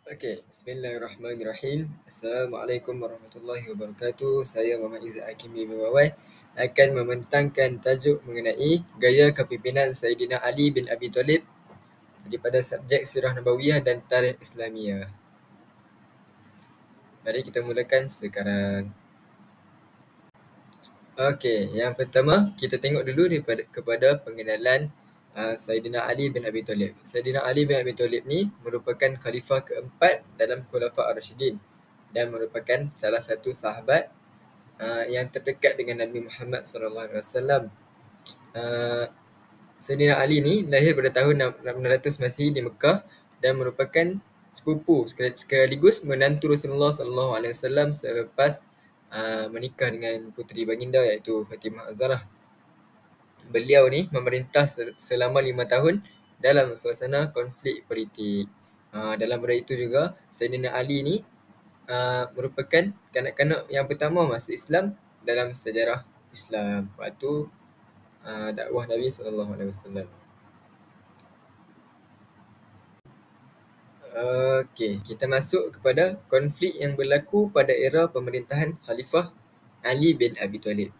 Okey, bismillahirrahmanirrahim. Assalamualaikum warahmatullahi wabarakatuh. Saya Muhammad Izzat Hakim bin Wawai akan membentangkan tajuk mengenai gaya kepimpinan Sayyidina Ali bin Abi Talib daripada subjek Sirah Nabawiyah dan Tarikh Islamiyah. Mari kita mulakan sekarang. Okey, yang pertama kita tengok dulu kepada pengenalan Sayyidina Ali bin Abi Talib. Sayyidina Ali bin Abi Talib ni merupakan khalifah keempat dalam Khulafa' Ar-Rasyidin dan merupakan salah satu sahabat yang terdekat dengan Nabi Muhammad SAW. Sayyidina Ali ni lahir pada tahun 600 Masihi di Mekah dan merupakan sepupu sekaligus menantu Rasulullah SAW selepas menikah dengan puteri baginda iaitu Fatimah Az-Zahra. Beliau ni memerintah selama 5 tahun dalam suasana konflik politik. Dalam pada itu juga Sayyidina Ali ni merupakan kanak-kanak yang pertama masuk Islam dalam sejarah Islam waktu dakwah Nabi SAW. Okey, kita masuk kepada konflik yang berlaku pada era pemerintahan Khalifah Ali bin Abi Talib.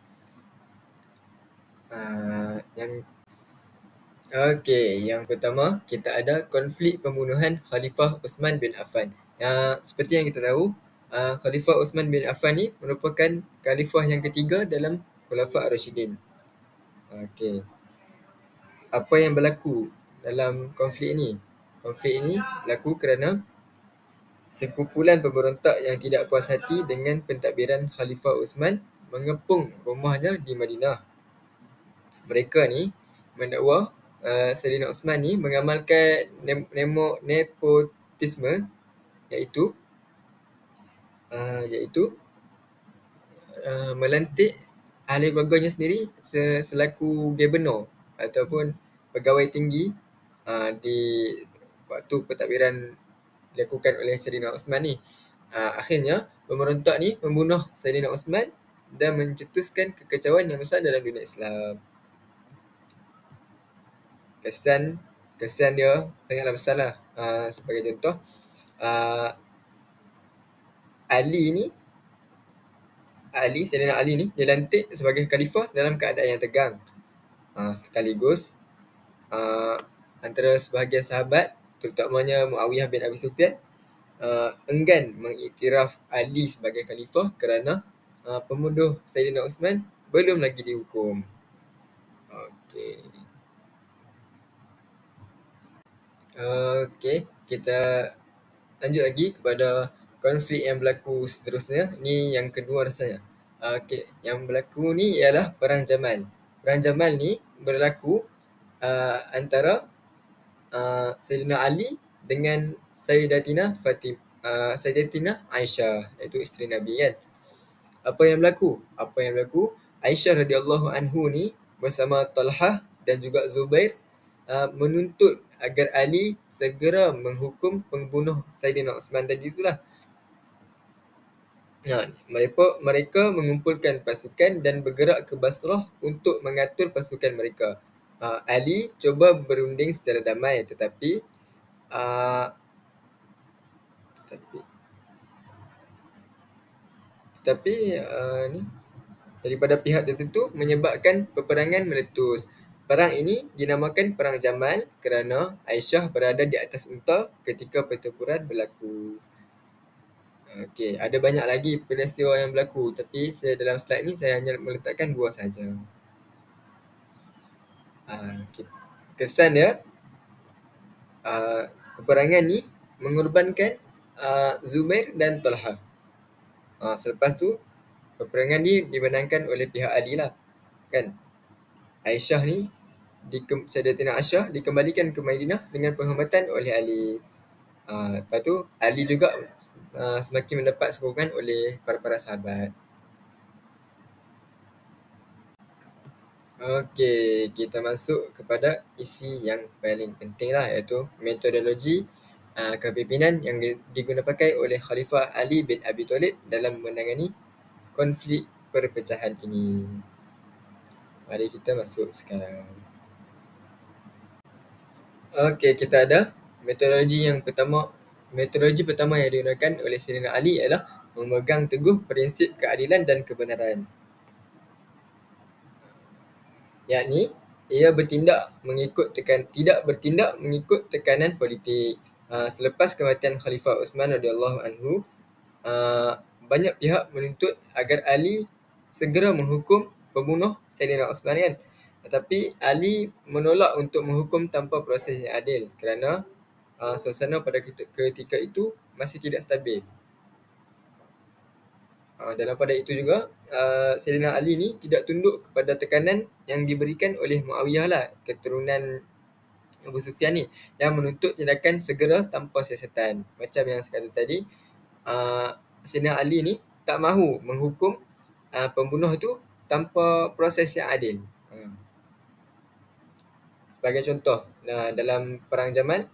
Yang pertama kita ada konflik pembunuhan Khalifah Uthman bin Affan. Seperti yang kita tahu, Khalifah Uthman bin Affan ni merupakan khalifah yang ketiga dalam Khulafa' Ar-Rasyidin. Okey. Apa yang berlaku dalam konflik ini? Konflik ini berlaku kerana sekumpulan pemberontak yang tidak puas hati dengan pentadbiran Khalifah Uthman mengepung rumahnya di Madinah. Mereka ni mendakwa Sayyidina Uthman ni mengamalkan nepotisme iaitu melantik ahli keluarganya sendiri selaku gubernur ataupun pegawai tinggi di waktu pentadbiran dilakukan oleh Sayyidina Uthman ni. Akhirnya pemberontak ni membunuh Sayyidina Uthman dan mencetuskan kekacauan yang besar dalam dunia Islam. Kesan dia sangatlah besar lah. Sebagai contoh, Sayyidina Ali ni dilantik sebagai khalifah dalam keadaan yang tegang. Sekaligus antara sebahagian sahabat, terutamanya Muawiyah bin Abi Sufyan, enggan mengiktiraf Ali sebagai khalifah kerana pembunuh Sayyidina Uthman belum lagi dihukum. Okey, kita lanjut lagi kepada konflik yang berlaku seterusnya. Ini yang kedua rasanya. Okey, yang berlaku ni ialah Perang Jamal. Perang Jamal ni berlaku antara Sayyidina Ali dengan Sayyidatina Aisyah, iaitu isteri Nabi kan. Apa yang berlaku? Aisyah radhiyallahu anhu ni bersama Talhah dan juga Zubair menuntut agar Ali segera menghukum pembunuh Sayyidina Uthman tadi itulah. Mereka mengumpulkan pasukan dan bergerak ke Basrah untuk mengatur pasukan mereka. Ali cuba berunding secara damai tetapi daripada pihak tertentu menyebabkan peperangan meletus. Perang ini dinamakan Perang Jamal kerana Aisyah berada di atas unta ketika pertempuran berlaku. Okey, ada banyak lagi peristiwa yang berlaku tapi dalam slide ni saya hanya meletakkan dua sahaja. Kesan dia, peperangan ni mengorbankan Zubair dan Talha. Selepas tu peperangan ni dimenangkan oleh pihak Ali lah kan. Aisyah ni Sayyidatina Aisyah dikembalikan ke Madinah dengan penghormatan oleh Ali. Lepas tu Ali juga semakin mendapat sokongan oleh para sahabat. Okey, kita masuk kepada isi yang paling penting lah, iaitu metodologi kepimpinan yang digunakan oleh Khalifah Ali bin Abi Talib dalam menangani konflik perpecahan ini. Mari kita masuk sekarang. Okey, kita ada metodologi yang pertama Metodologi pertama yang digunakan oleh Sayyidina Ali ialah memegang teguh prinsip keadilan dan kebenaran. Yakni, ia tidak bertindak mengikut tekanan politik. Selepas kematian Khalifah Uthman radhiyallahu anhu, banyak pihak menuntut agar Ali segera menghukum pembunuh Sayyidina Uthman kan. Tetapi Ali menolak untuk menghukum tanpa proses yang adil kerana suasana pada ketika itu masih tidak stabil. Dalam pada itu juga, Sayyidina Ali ni tidak tunduk kepada tekanan yang diberikan oleh Muawiyah lah, keturunan Abu Sufyan ni, yang menuntut tindakan segera tanpa siasatan. Macam yang saya kata tadi, Sayyidina Ali ni tak mahu menghukum pembunuh tu tanpa proses yang adil. Sebagai contoh, dalam Perang Jamal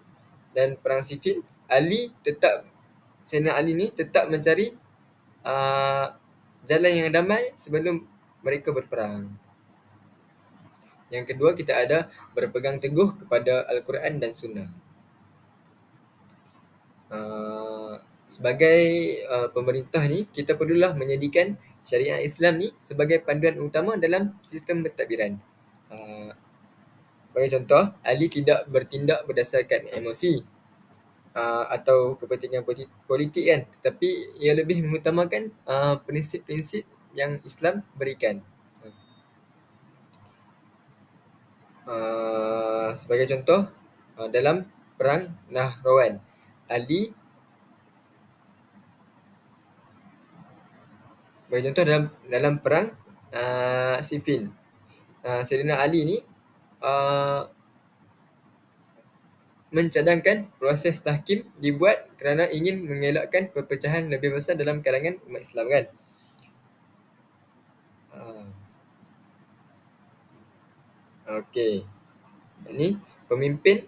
dan Perang Siffin, Sayyidina Ali ni tetap mencari jalan yang damai sebelum mereka berperang. Yang kedua, kita ada berpegang teguh kepada Al-Quran dan Sunnah. Sebagai pemerintah ni, kita perlulah menjadikan syariat Islam ni sebagai panduan utama dalam sistem pentadbiran. Sebagai contoh, Ali tidak bertindak berdasarkan emosi atau kepentingan politik kan, tetapi ia lebih mengutamakan prinsip-prinsip yang Islam berikan. Sebagai contoh, dalam Perang Nahrawan, bagi contoh dalam Perang Siffin, Sayyidina Ali ni mencadangkan proses tahkim dibuat kerana ingin mengelakkan perpecahan lebih besar dalam kalangan umat Islam kan. Okey. Ini pemimpin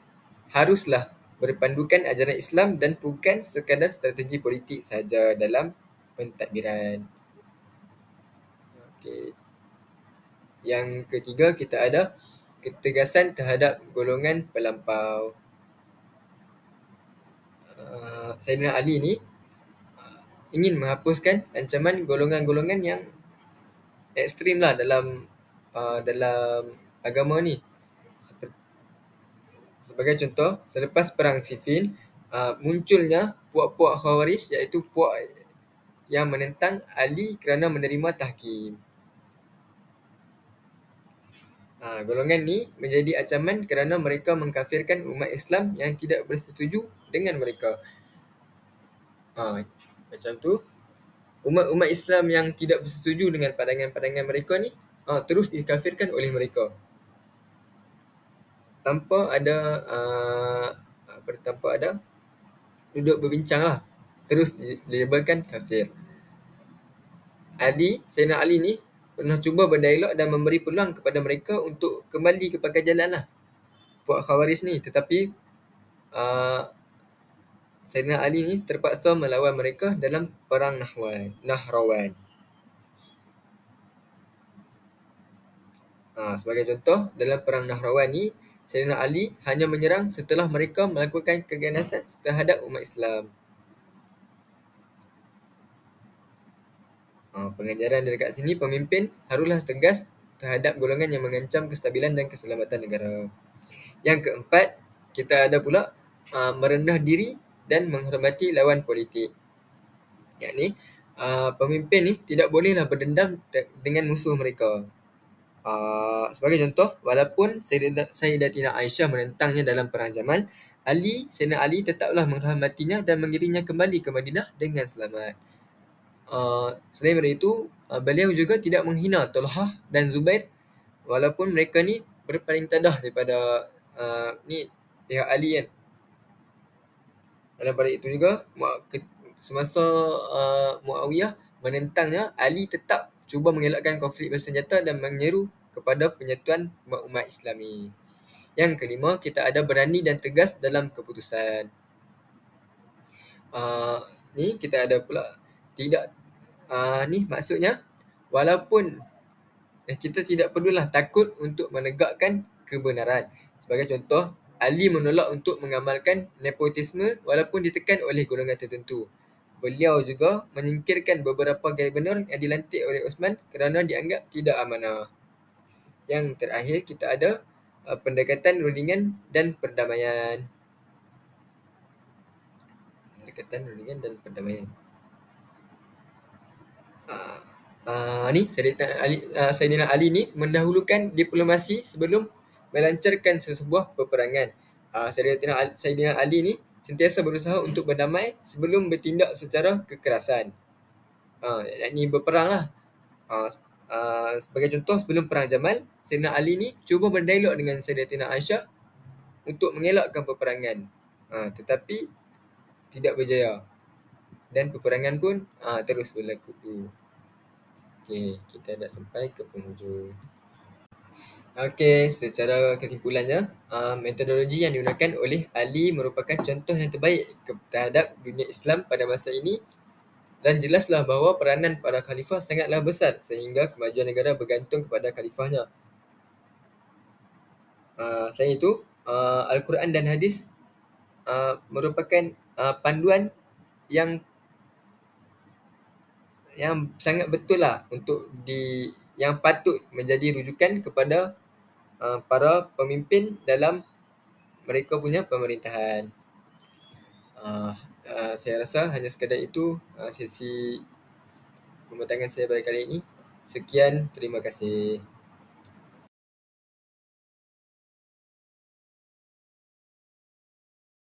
haruslah berpandukan ajaran Islam dan bukan sekadar strategi politik sahaja dalam pentadbiran. Okey. Yang ketiga, kita ada ketegasan terhadap golongan pelampau. Sayyidina Ali ni ingin menghapuskan ancaman golongan-golongan yang ekstrim lah dalam agama ni. Sebagai contoh, selepas Perang Siffin, munculnya puak-puak Khawarij, iaitu puak yang menentang Ali kerana menerima tahkim. Golongan ni menjadi ancaman kerana mereka mengkafirkan umat Islam yang tidak bersetuju dengan mereka. Macam tu, umat-umat Islam yang tidak bersetuju dengan pandangan-pandangan mereka ni terus dikafirkan oleh mereka tanpa ada duduk berbincang lah, terus dilabelkan kafir. Sayyidina Ali ni pernah cuba berdialog dan memberi peluang kepada mereka untuk kembali ke pakai jalan lah, puak Khawarij ni, tetapi Sayyidina Ali ni terpaksa melawan mereka dalam Perang Nahrawan. Sebagai contoh, dalam Perang Nahrawan ni, Sayyidina Ali hanya menyerang setelah mereka melakukan keganasan terhadap umat Islam. Pengajaran dekat sini, pemimpin haruslah tegas terhadap golongan yang mengancam kestabilan dan keselamatan negara. Yang keempat, kita ada pula merendah diri dan menghormati lawan politik. Yakni, pemimpin ni tidak bolehlah berdendam dengan musuh mereka. Sebagai contoh, walaupun Sayyidatina Aisyah menentangnya dalam Perang Jamal, Sayyidina Ali tetaplah menghormatinya dan mengirimnya kembali ke Madinah dengan selamat. Selain daripada itu, beliau juga tidak menghina Talhah dan Zubair, walaupun mereka ni berpaling tadah daripada pihak Ali kan. Daripada itu juga, semasa Muawiyah menentangnya, Ali tetap cuba mengelakkan konflik bersenjata dan menyeru kepada penyatuan umat-umat Islami. Yang kelima, kita ada berani dan tegas dalam keputusan. Ni kita ada pula ni maksudnya, walaupun kita tidak perlulah takut untuk menegakkan kebenaran. Sebagai contoh, Ali menolak untuk mengamalkan nepotisme walaupun ditekan oleh golongan tertentu. Beliau juga menyingkirkan beberapa gubernur yang dilantik oleh Osman kerana dianggap tidak amanah. Yang terakhir kita ada pendekatan rundingan dan perdamaian. Pendekatan rundingan dan perdamaian. Ni Saidina Ali ni mendahulukan diplomasi sebelum melancarkan sesebuah peperangan. Saidina Ali ni sentiasa berusaha untuk berdamai sebelum bertindak secara kekerasan. Yakni berperang lah. Sebagai contoh, sebelum perang Jamal, Saidina Ali ni cuba berdialog dengan Sayyidatina Aisyah untuk mengelakkan peperangan. Tetapi tidak berjaya. Dan peperangan pun terus berlaku. Okey, kita dah sampai ke penghujung. Okey, secara kesimpulannya, metodologi yang digunakan oleh Ali merupakan contoh yang terbaik terhadap dunia Islam pada masa ini, dan jelaslah bahawa peranan para khalifah sangatlah besar sehingga kemajuan negara bergantung kepada khalifahnya. Selain itu, Al-Quran dan hadis merupakan panduan yang sangat betul lah yang patut menjadi rujukan kepada para pemimpin dalam mereka punya pemerintahan. Saya rasa hanya sekadar itu sesi pembentangan saya pada kali ini. Sekian, terima kasih.